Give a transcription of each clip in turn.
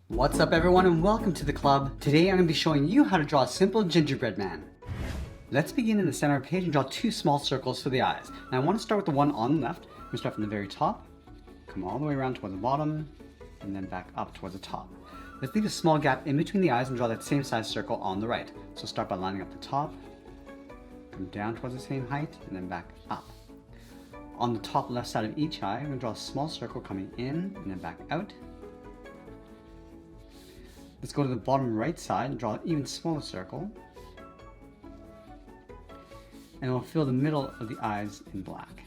What's up everyone and welcome to the club. Today I'm going to be showing you how to draw a simple gingerbread man. Let's begin in the center of the page and draw two small circles for the eyes. Now I want to start with the one on the left. I'm going to start from the very top, come all the way around towards the bottom, and then back up towards the top. Let's leave a small gap in between the eyes and draw that same size circle on the right. So start by lining up the top, come down towards the same height, and then back up. On the top left side of each eye, I'm going to draw a small circle coming in and then back out. Let's go to the bottom right side and draw an even smaller circle. And we'll fill the middle of the eyes in black.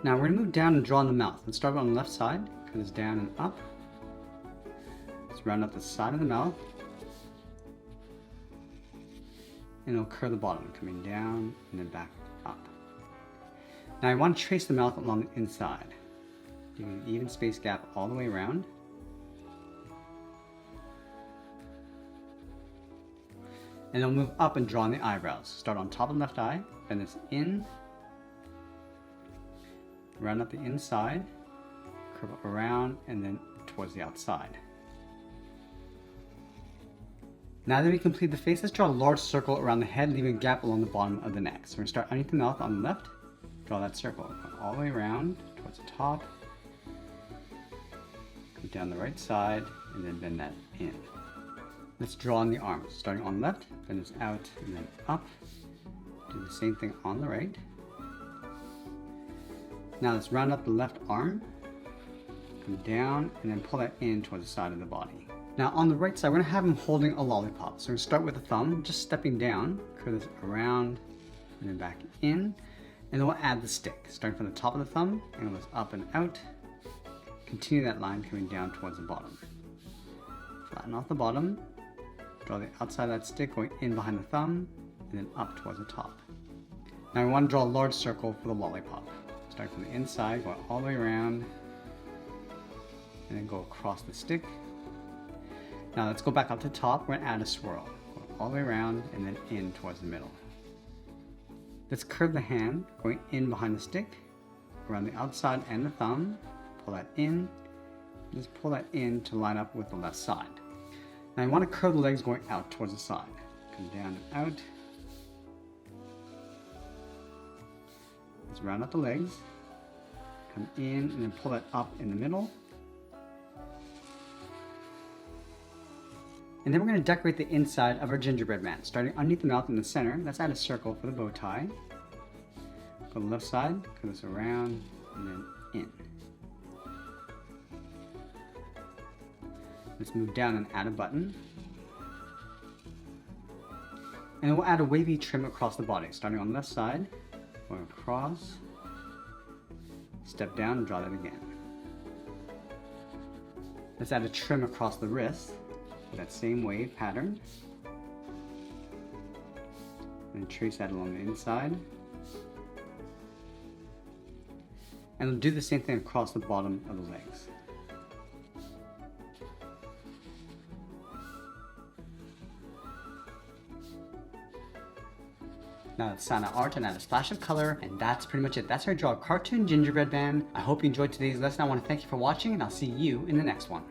Now we're going to move down and draw in the mouth. Let's start on the left side, cut this down and up. Let's round up the side of the mouth. And it'll curve the bottom, coming down and then back up. Now I want to trace the mouth along the inside, giving an even space gap all the way around. And then move up and draw in the eyebrows. Start on top of the left eye, bend this in, round up the inside, curve it around, and then towards the outside. Now that we complete the face, let's draw a large circle around the head, leaving a gap along the bottom of the neck. So we're going to start underneath the mouth on the left, draw that circle, go all the way around towards the top, come down the right side, and then bend that in. Let's draw on the arms, starting on the left, bend this out and then up. Do the same thing on the right. Now let's round up the left arm, come down, and then pull that in towards the side of the body. Now on the right side, we're going to have him holding a lollipop. So we're going to start with the thumb, just stepping down, curve this around, and then back in. And then we'll add the stick, starting from the top of the thumb, angle this up and out. Continue that line coming down towards the bottom. Flatten off the bottom, draw the outside of that stick going in behind the thumb, and then up towards the top. Now we want to draw a large circle for the lollipop. Start from the inside, go all the way around, and then go across the stick. Now let's go back up to the top, we're going to add a swirl. Go all the way around and then in towards the middle. Let's curve the hand, going in behind the stick, around the outside and the thumb, pull that in, just pull that in to line up with the left side. Now you want to curve the legs going out towards the side. Come down and out. Let's round up the legs, come in and then pull that up in the middle. And then we're going to decorate the inside of our gingerbread man. Starting underneath the mouth in the center, let's add a circle for the bow tie. Go to the left side, curve this around, and then in. Let's move down and add a button. And then we'll add a wavy trim across the body. Starting on the left side, going across, step down and draw that again. Let's add a trim across the wrist. That same wave pattern, and trace that along the inside, and we'll do the same thing across the bottom of the legs. Now let's sign our art and add a splash of color, and that's pretty much it. That's how I draw a cartoon gingerbread man. I hope you enjoyed today's lesson. I want to thank you for watching, and I'll see you in the next one.